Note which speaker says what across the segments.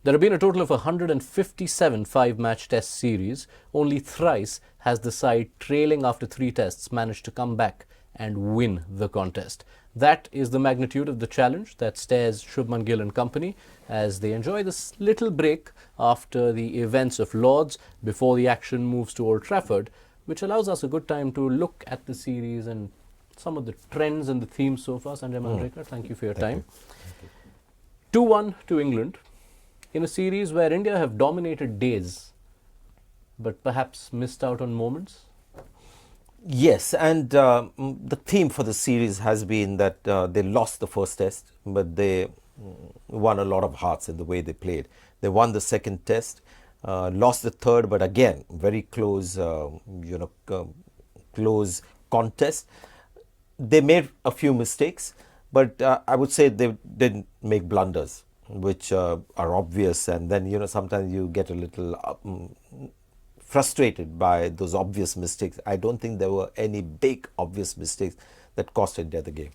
Speaker 1: There have been a total of 157 five-match test series. Only thrice has the side trailing after 3 tests managed to come back and win the contest. That is the magnitude of the challenge that stares Shubman Gill and company as they enjoy this little break after the events of Lord's before the action moves to Old Trafford, which allows us a good time to look at the series and some of the trends and the themes so far. Sanjay Manjrekar, thank you for your time. 2-1 to England in a series where India have dominated days but perhaps missed out on moments.
Speaker 2: Yes, and the theme for the series has been that they lost the first test, but they won a lot of hearts in the way they played. They won the second test, lost the third, but again, very close, close contest. They made a few mistakes, but I would say they didn't make blunders, which are obvious, and then sometimes you get a little frustrated by those obvious mistakes. I don't think there were any big obvious mistakes that cost India the game.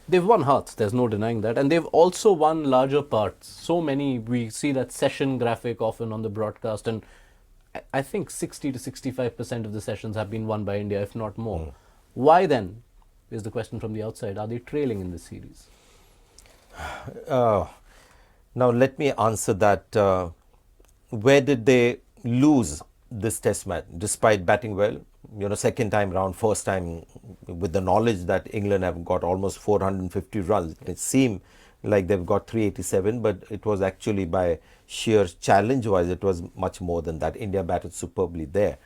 Speaker 1: They've won hearts, there's no denying that, and they've also won larger parts. So many, we see that session graphic often on the broadcast, and I think 60 to 65% of the sessions have been won by India, if not more. Why then, is the question from the outside, are they trailing in this series?
Speaker 2: Now let me answer that. Where did they lose this test match despite batting well? Second time round, first time with the knowledge that England have got almost 450 runs. It seemed like they've got 387, but it was actually by sheer challenge wise, it was much more than that. India batted superbly there.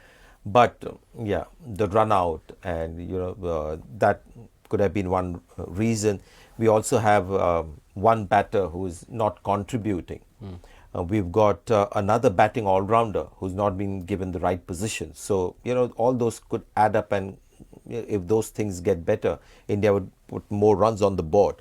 Speaker 2: But yeah, the run out and that could have been one reason. We also have one batter who is not contributing. We've got another batting all-rounder who's not been given the right position. So, all those could add up, and if those things get better, India would put more runs on the board.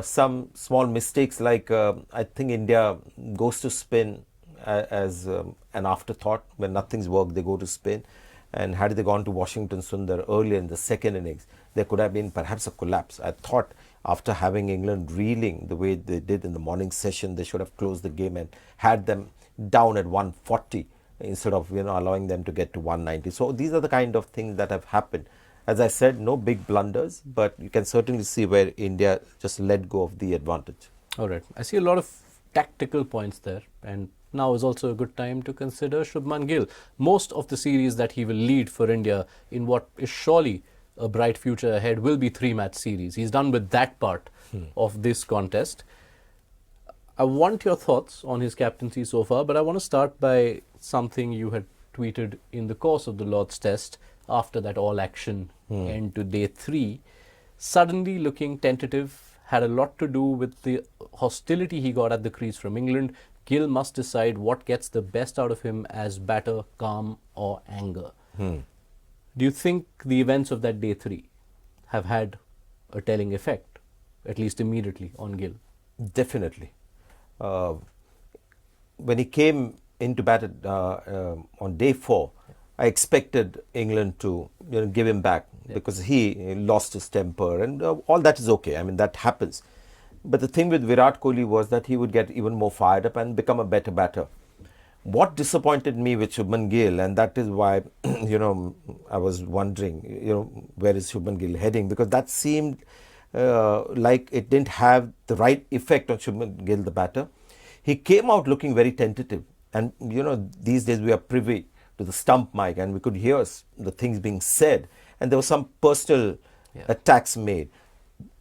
Speaker 2: Some small mistakes like I think India goes to spin as an afterthought. When nothing's worked, they go to spin. And had they gone to Washington Sundar earlier in the second innings, there could have been perhaps a collapse. I thought after having England reeling the way they did in the morning session, they should have closed the game and had them down at 140 instead of allowing them to get to 190. So these are the kind of things that have happened. As I said, no big blunders, but you can certainly see where India just let go of the advantage.
Speaker 1: All right. I see a lot of tactical points there, and now is also a good time to consider Shubman Gill. Most of the series that he will lead for India in what is surely a bright future ahead will be 3-match series. He's done with that part of this contest. I want your thoughts on his captaincy so far, but I want to start by something you had tweeted in the course of the Lord's Test after that all-action end to day 3. Suddenly looking tentative, had a lot to do with the hostility he got at the crease from England. Gill must decide what gets the best out of him as batter, calm or anger. Do you think the events of that day 3 have had a telling effect, at least immediately, on Gill?
Speaker 2: Definitely. When he came into bat on day 4, I expected England to give him back because he lost his temper, and all that is okay. I mean, that happens. But the thing with Virat Kohli was that he would get even more fired up and become a better batter. What disappointed me with Shubman Gill, and that is why, I was wondering, where is Shubman Gill heading? Because that seemed like it didn't have the right effect on Shubman Gill, the batter. He came out looking very tentative. And, these days we are privy to the stump mic and we could hear the things being said. And there were some personal attacks made.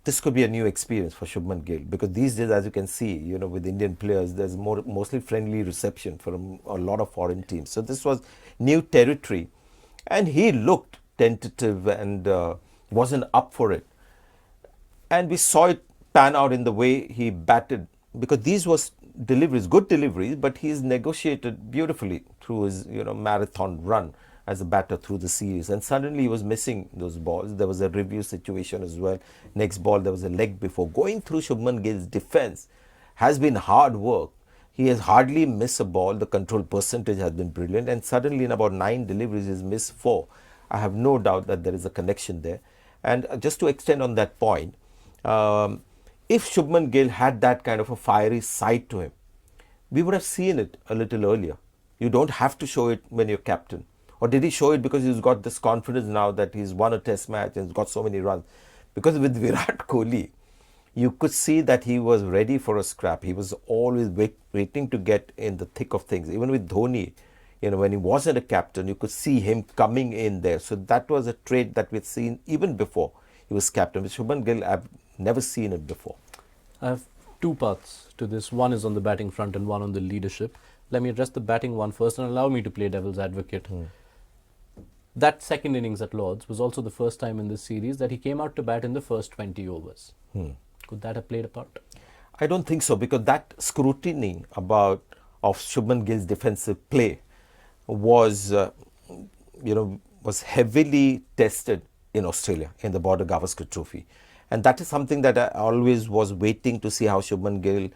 Speaker 2: This could be a new experience for Shubman Gill, because these days, as you can see, with Indian players, there's mostly friendly reception from a lot of foreign teams. So this was new territory, and he looked tentative and wasn't up for it. And we saw it pan out in the way he batted, because these was deliveries, good deliveries, but he's negotiated beautifully through his marathon run as a batter through the series, and suddenly he was missing those balls. There was a review situation as well. Next ball, there was a leg before. Going through Shubman Gill's defense has been hard work. He has hardly missed a ball. The control percentage has been brilliant, and suddenly in about 9 deliveries, he's missed 4. I have no doubt that there is a connection there. And just to extend on that point, if Shubman Gill had that kind of a fiery side to him, we would have seen it a little earlier. You don't have to show it when you're captain. Or did he show it because he's got this confidence now that he's won a test match and he's got so many runs? Because with Virat Kohli, you could see that he was ready for a scrap. He was always waiting to get in the thick of things. Even with Dhoni, when he wasn't a captain, you could see him coming in there. So that was a trait that we'd seen even before he was captain. With Shubman Gill, I've never seen it before.
Speaker 1: I have two parts to this. One is on the batting front and one on the leadership. Let me address the batting one first and allow me to play devil's advocate. That second innings at Lord's was also the first time in this series that he came out to bat in the first 20 overs. Could that have played a part?
Speaker 2: I don't think so, because that scrutiny of Shubman Gill's defensive play was heavily tested in Australia in the Border Gavaskar Trophy. And that is something that I always was waiting to see how Shubman Gill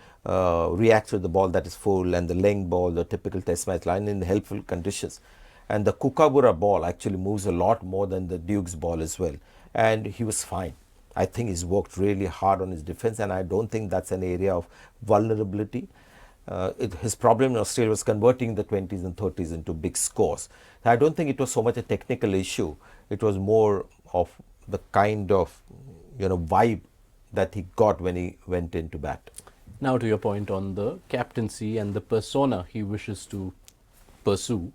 Speaker 2: reacts with the ball that is full and the length ball, the typical test match line in helpful conditions. And the Kookaburra ball actually moves a lot more than the Duke's ball as well. And he was fine. I think he's worked really hard on his defense, and I don't think that's an area of vulnerability. His problem in Australia was converting the 20s and 30s into big scores. I don't think it was so much a technical issue. It was more of the kind of vibe that he got when he went into bat.
Speaker 1: Now to your point on the captaincy and the persona he wishes to pursue.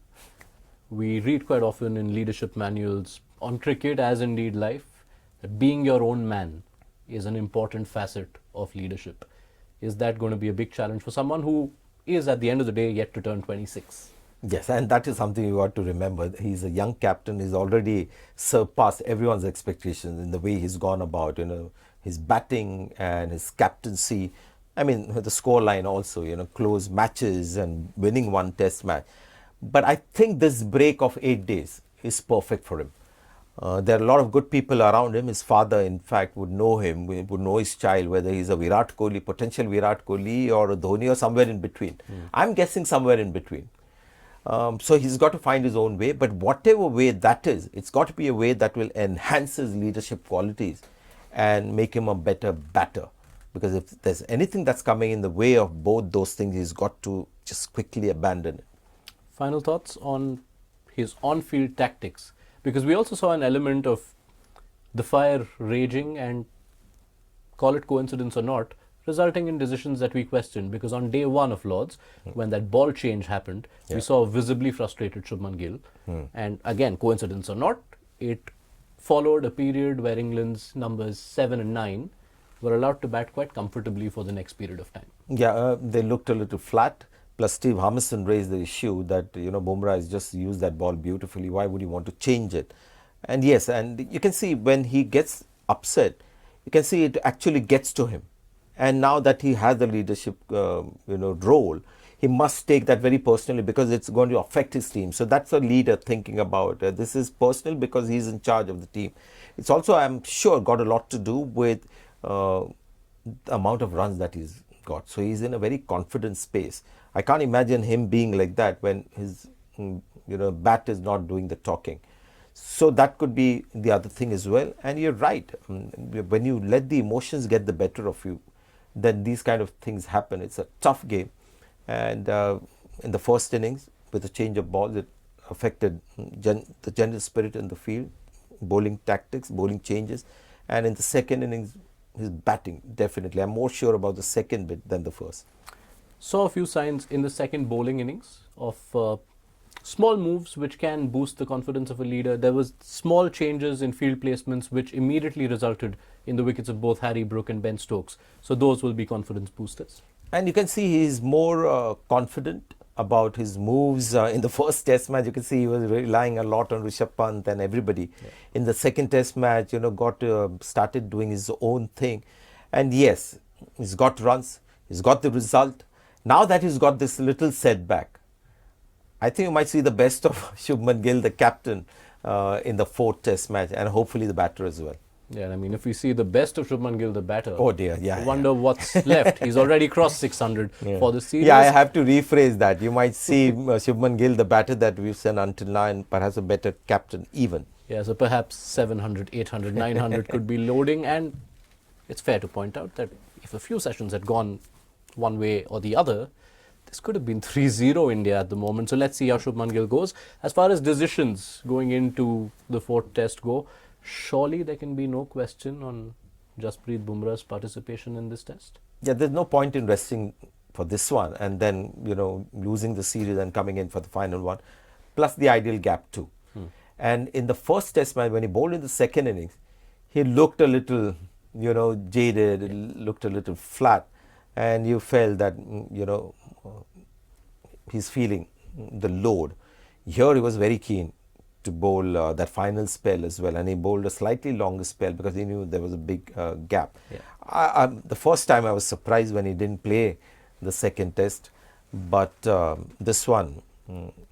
Speaker 1: We read quite often in leadership manuals on cricket, as indeed life, that being your own man is an important facet of leadership. Is that going to be a big challenge for someone who is at the end of the day yet to turn 26?
Speaker 2: Yes, and that is something you got to remember. He's a young captain. He's already surpassed everyone's expectations in the way he's gone about, his batting and his captaincy. I mean, the scoreline also, close matches and winning one test match. But I think this break of 8 days is perfect for him. There are a lot of good people around him. His father, in fact, would know him, would know his child, whether he's a Virat Kohli, potential Virat Kohli, or a Dhoni, or somewhere in between. I'm guessing somewhere in between. So he's got to find his own way, but whatever way that is, it's got to be a way that will enhance his leadership qualities and make him a better batter. Because if there's anything that's coming in the way of both those things, he's got to just quickly abandon it.
Speaker 1: Final thoughts on his on-field tactics? Because we also saw an element of the fire raging and, call it coincidence or not, resulting in decisions that we questioned. Because on day one of Lord's, when that ball change happened, we saw a visibly frustrated Shubman Gill. And again, coincidence or not, it followed a period where England's numbers 7 and 9 were allowed to bat quite comfortably for the next period of time.
Speaker 2: Yeah, they looked a little flat. Plus, Steve Harmison raised the issue that, Bumra has just used that ball beautifully. Why would you want to change it? And yes, and you can see when he gets upset, you can see it actually gets to him. And now that he has the leadership, role, he must take that very personally because it's going to affect his team. So that's a leader thinking about this is personal because he's in charge of the team. It's also, I'm sure, got a lot to do with the amount of runs that he's got. So he's in a very confident space. I can't imagine him being like that when his bat is not doing the talking. So that could be the other thing as well. And you're right. When you let the emotions get the better of you, then these kind of things happen. It's a tough game. And in the first innings, with the change of balls, it affected the general spirit in the field, bowling tactics, bowling changes. And in the second innings, his batting, definitely. I'm more sure about the second bit than the first.
Speaker 1: Saw a few signs in the second bowling innings of small moves which can boost the confidence of a leader. There was small changes in field placements which immediately resulted in the wickets of both Harry Brook and Ben Stokes. So those will be confidence boosters.
Speaker 2: And you can see he's more confident about his moves. In the first test match, you can see he was relying a lot on Rishabh Pant and everybody. Yeah. In the second test match, started doing his own thing. And yes, he's got runs, he's got the result. Now that he's got this little setback, I think you might see the best of Shubman Gill, the captain, in the fourth test match, and hopefully the batter as well.
Speaker 1: Yeah, I mean, if we see the best of Shubman Gill, the batter,
Speaker 2: oh dear,
Speaker 1: I wonder what's left. He's already crossed 600 for the series.
Speaker 2: Yeah, I have to rephrase that. You might see Shubman Gill, the batter that we've seen until now, and perhaps a better captain even.
Speaker 1: Yeah, so perhaps 700, 800, 900 could be loading. And it's fair to point out that if a few sessions had gone one way or the other, this could have been 3-0 India at the moment. So let's see how Shubman Gill goes. As far as decisions going into the fourth test go, surely there can be no question on Jasprit Bumra's participation in this test.
Speaker 2: Yeah, there's no point in resting for this one and then, losing the series and coming in for the final one, plus the ideal gap too. And in the first test match, when he bowled in the second innings, he looked a little, jaded, looked a little flat, and you felt that, he's feeling the load. Here he was very keen to bowl that final spell as well, and he bowled a slightly longer spell because he knew there was a big gap. Yeah. The first time I was surprised when he didn't play the second test, but this one,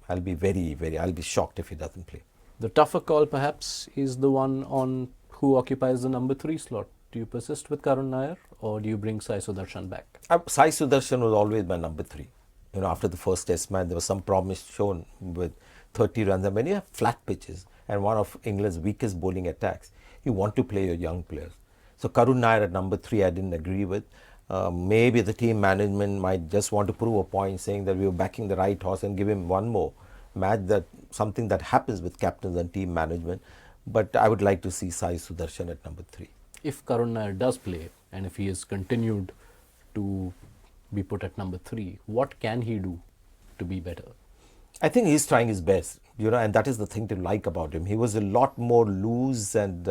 Speaker 2: I'll be I'll be shocked if he doesn't play.
Speaker 1: The tougher call perhaps is the one on who occupies the number 3 slot. Do you persist with Karun Nair or do you bring Sai Sudarshan back?
Speaker 2: Sai Sudarshan was always my number 3. After the first test match, there was some promise shown with 30 runs. And when you have flat pitches and one of England's weakest bowling attacks, you want to play your young players. So Karun Nair at number 3, I didn't agree with. Maybe the team management might just want to prove a point, saying that we were backing the right horse and give him one more match, that something that happens with captains and team management. But I would like to see Sai Sudarshan at number 3.
Speaker 1: If Karun Nair does play and if he is continued to be put at number 3, what can he do to be better?
Speaker 2: I think he's trying his best, and that is the thing to like about him. He was a lot more loose and,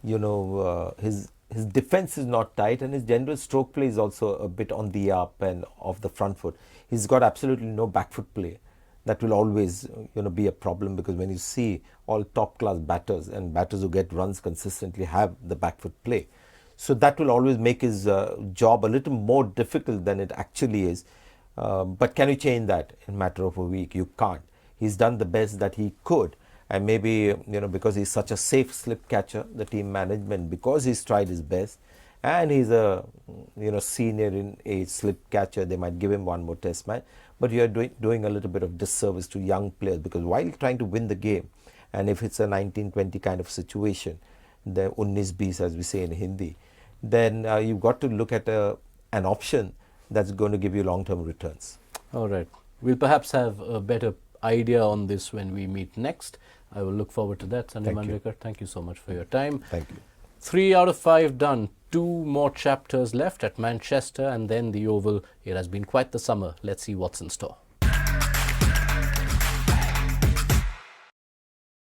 Speaker 2: his defense is not tight and his general stroke play is also a bit on the up and off the front foot. He's got absolutely no back foot play. That will always, be a problem, because when you see all top class batters and batters who get runs consistently have the back foot play. So that will always make his job a little more difficult than it actually is. But can you change that in a matter of a week? You can't. He's done the best that he could. And maybe, because he's such a safe slip catcher, the team management, because he's tried his best, and he's a, senior in age slip catcher, they might give him one more test match. But you're doing a little bit of disservice to young players, because while trying to win the game, and if it's a 19-20 kind of situation, the 19-20 as we say in Hindi, then you've got to look at an option that's going to give you long-term returns.
Speaker 1: All right. We'll perhaps have a better idea on this when we meet next. I will look forward to that. Sanjay Manjrekar, thank you so much for your time.
Speaker 2: Thank you.
Speaker 1: 3 out of 5 done. 2 more chapters left at Manchester and then the Oval. It has been quite the summer. Let's see what's in store.